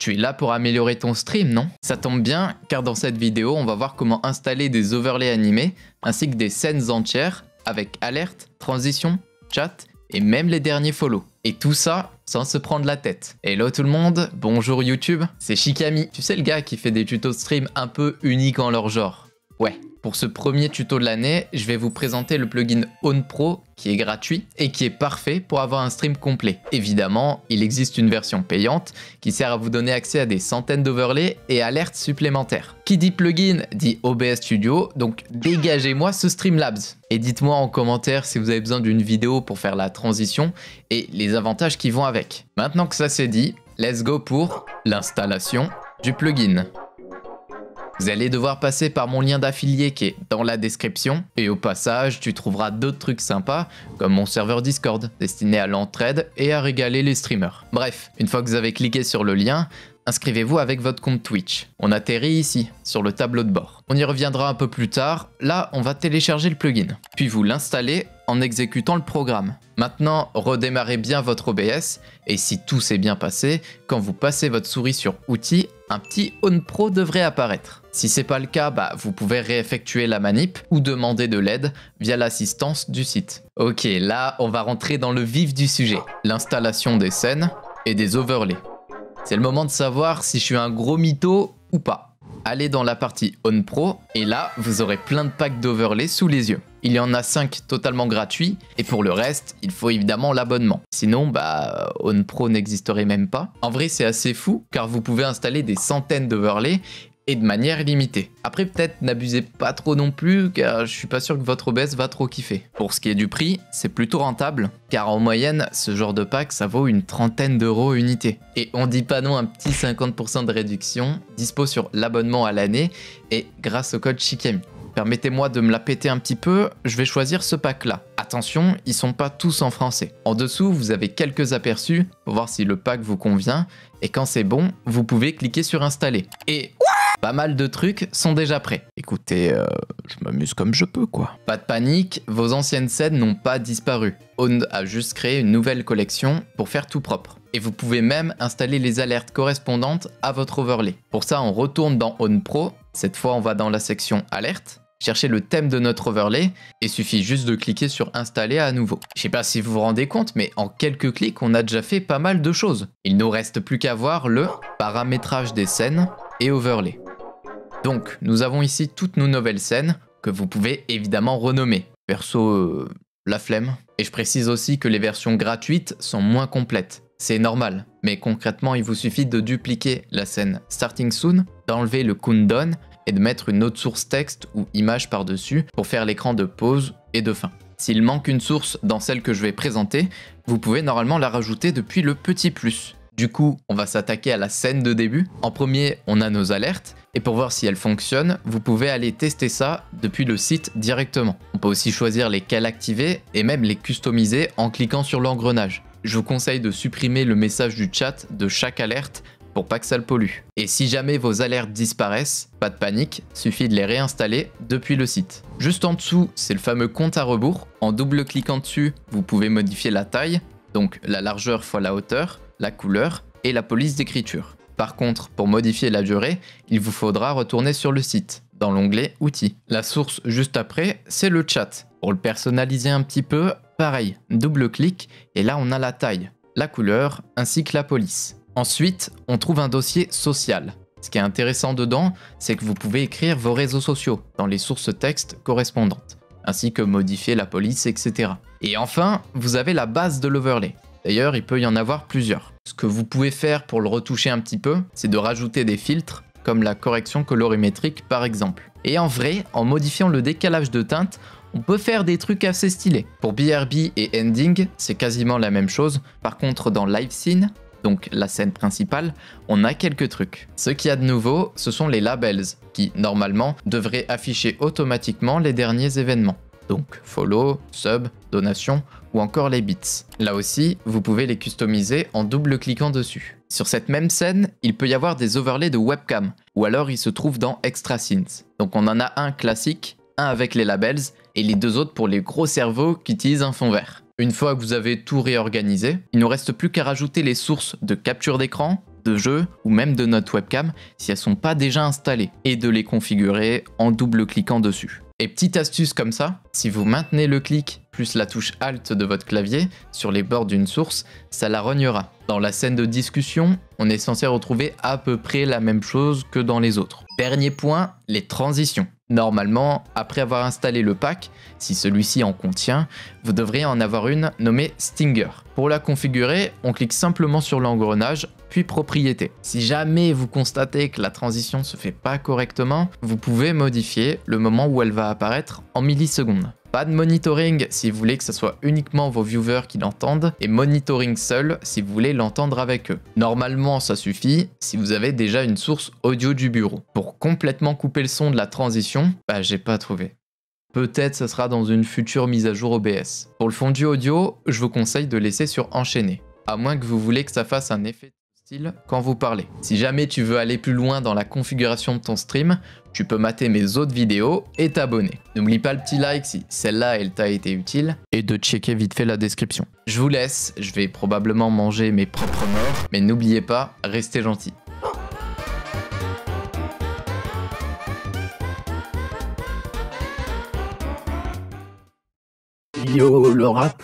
Tu es là pour améliorer ton stream, non? Ça tombe bien, car dans cette vidéo, on va voir comment installer des overlays animés, ainsi que des scènes entières, avec alerte, transition, chat, et même les derniers follow. Et tout ça sans se prendre la tête. Hello tout le monde, bonjour YouTube, c'est Shikami. Tu sais le gars qui fait des tutos stream un peu uniques en leur genre? Ouais. Pour ce premier tuto de l'année, je vais vous présenter le plugin OwnPro qui est gratuit et qui est parfait pour avoir un stream complet. Évidemment, il existe une version payante qui sert à vous donner accès à des centaines d'overlays et alertes supplémentaires. Qui dit plugin dit OBS Studio, donc dégagez-moi ce Streamlabs. Et dites-moi en commentaire si vous avez besoin d'une vidéo pour faire la transition et les avantages qui vont avec. Maintenant que ça c'est dit, let's go pour l'installation du plugin. Vous allez devoir passer par mon lien d'affilié qui est dans la description. Et au passage, tu trouveras d'autres trucs sympas, comme mon serveur Discord, destiné à l'entraide et à régaler les streamers. Bref, une fois que vous avez cliqué sur le lien, inscrivez-vous avec votre compte Twitch. On atterrit ici, sur le tableau de bord. On y reviendra un peu plus tard. Là, on va télécharger le plugin. Puis vous l'installez en exécutant le programme. Maintenant, redémarrez bien votre OBS. Et si tout s'est bien passé, quand vous passez votre souris sur Outils, un petit OwnPro devrait apparaître. Si c'est pas le cas, vous pouvez réeffectuer la manip ou demander de l'aide via l'assistance du site. Ok, là, on va rentrer dans le vif du sujet. L'installation des scènes et des overlays. C'est le moment de savoir si je suis un gros mytho ou pas. Allez dans la partie OwnPro et là, vous aurez plein de packs d'overlays sous les yeux. Il y en a 5 totalement gratuits et pour le reste, il faut évidemment l'abonnement. Sinon, OwnPro n'existerait même pas. En vrai, c'est assez fou car vous pouvez installer des centaines d'overlays et de manière illimitée. Après, peut-être n'abusez pas trop non plus, car je suis pas sûr que votre OBS va trop kiffer. Pour ce qui est du prix, c'est plutôt rentable, car en moyenne, ce genre de pack, ça vaut une trentaine d'euros unité. Et on dit pas non un petit 50% de réduction, dispo sur l'abonnement à l'année, et grâce au code Shikami. Permettez-moi de me la péter un petit peu, je vais choisir ce pack-là. Attention, ils sont pas tous en français. En dessous, vous avez quelques aperçus pour voir si le pack vous convient, et quand c'est bon, vous pouvez cliquer sur installer. Et pas mal de trucs sont déjà prêts. Écoutez, je m'amuse comme je peux quoi. Pas de panique, vos anciennes scènes n'ont pas disparu. Own a juste créé une nouvelle collection pour faire tout propre. Et vous pouvez même installer les alertes correspondantes à votre overlay. Pour ça, on retourne dans OwnPro. Cette fois, on va dans la section alerte. Cherchez le thème de notre overlay et suffit juste de cliquer sur installer à nouveau. Je sais pas si vous vous rendez compte, mais en quelques clics, on a déjà fait pas mal de choses. Il nous reste plus qu'à voir le paramétrage des scènes et overlay. Donc, nous avons ici toutes nos nouvelles scènes que vous pouvez évidemment renommer. Perso, la flemme. Et je précise aussi que les versions gratuites sont moins complètes. C'est normal, mais concrètement, il vous suffit de dupliquer la scène Starting Soon, d'enlever le countdown et de mettre une autre source texte ou image par-dessus pour faire l'écran de pause et de fin. S'il manque une source dans celle que je vais présenter, vous pouvez normalement la rajouter depuis le petit plus. Du coup, on va s'attaquer à la scène de début. En premier, on a nos alertes. Et pour voir si elles fonctionnent, vous pouvez aller tester ça depuis le site directement. On peut aussi choisir lesquelles activer et même les customiser en cliquant sur l'engrenage. Je vous conseille de supprimer le message du chat de chaque alerte pour pas que ça le pollue. Et si jamais vos alertes disparaissent, pas de panique, suffit de les réinstaller depuis le site. Juste en dessous, c'est le fameux compte à rebours. En double-cliquant dessus, vous pouvez modifier la taille, donc la largeur fois la hauteur, la couleur et la police d'écriture. Par contre, pour modifier la durée, il vous faudra retourner sur le site, dans l'onglet Outils. La source juste après, c'est le chat. Pour le personnaliser un petit peu, pareil, double-clic et là on a la taille, la couleur ainsi que la police. Ensuite, on trouve un dossier social. Ce qui est intéressant dedans, c'est que vous pouvez écrire vos réseaux sociaux dans les sources texte correspondantes, ainsi que modifier la police, etc. Et enfin, vous avez la base de l'overlay. D'ailleurs, il peut y en avoir plusieurs. Ce que vous pouvez faire pour le retoucher un petit peu, c'est de rajouter des filtres, comme la correction colorimétrique par exemple. Et en vrai, en modifiant le décalage de teinte, on peut faire des trucs assez stylés. Pour BRB et Ending, c'est quasiment la même chose. Par contre, dans Live Scene, donc la scène principale, on a quelques trucs. Ce qu'il y a de nouveau, ce sont les labels, qui, normalement, devraient afficher automatiquement les derniers événements. Donc follow, sub, donation ou encore les bits. Là aussi, vous pouvez les customiser en double-cliquant dessus. Sur cette même scène, il peut y avoir des overlays de webcam, ou alors ils se trouvent dans Extra Scenes. Donc on en a un classique, un avec les labels, et les deux autres pour les gros cerveaux qui utilisent un fond vert. Une fois que vous avez tout réorganisé, il ne nous reste plus qu'à rajouter les sources de capture d'écran, de jeu ou même de notre webcam si elles sont pas déjà installées et de les configurer en double-cliquant dessus. Et petite astuce comme ça, si vous maintenez le clic plus la touche Alt de votre clavier sur les bords d'une source, ça la rognera. Dans la scène de discussion, on est censé retrouver à peu près la même chose que dans les autres. Dernier point, les transitions. Normalement, après avoir installé le pack, si celui-ci en contient, vous devriez en avoir une nommée Stinger. Pour la configurer, on clique simplement sur l'engrenage, puis propriétés. Si jamais vous constatez que la transition se fait pas correctement, vous pouvez modifier le moment où elle va apparaître en millisecondes. Pas de monitoring si vous voulez que ce soit uniquement vos viewers qui l'entendent, et monitoring seul si vous voulez l'entendre avec eux. Normalement, ça suffit si vous avez déjà une source audio du bureau. Pour complètement couper le son de la transition, j'ai pas trouvé. Peut-être ce sera dans une future mise à jour OBS. Pour le fondu audio, je vous conseille de laisser sur enchaîner, à moins que vous voulez que ça fasse un effet style quand vous parlez. Si jamais tu veux aller plus loin dans la configuration de ton stream, tu peux mater mes autres vidéos et t'abonner. N'oublie pas le petit like si celle-là elle t'a été utile et de checker vite fait la description. Je vous laisse, je vais probablement manger mes propres morts, mais n'oubliez pas, restez gentils. Yo, le rap.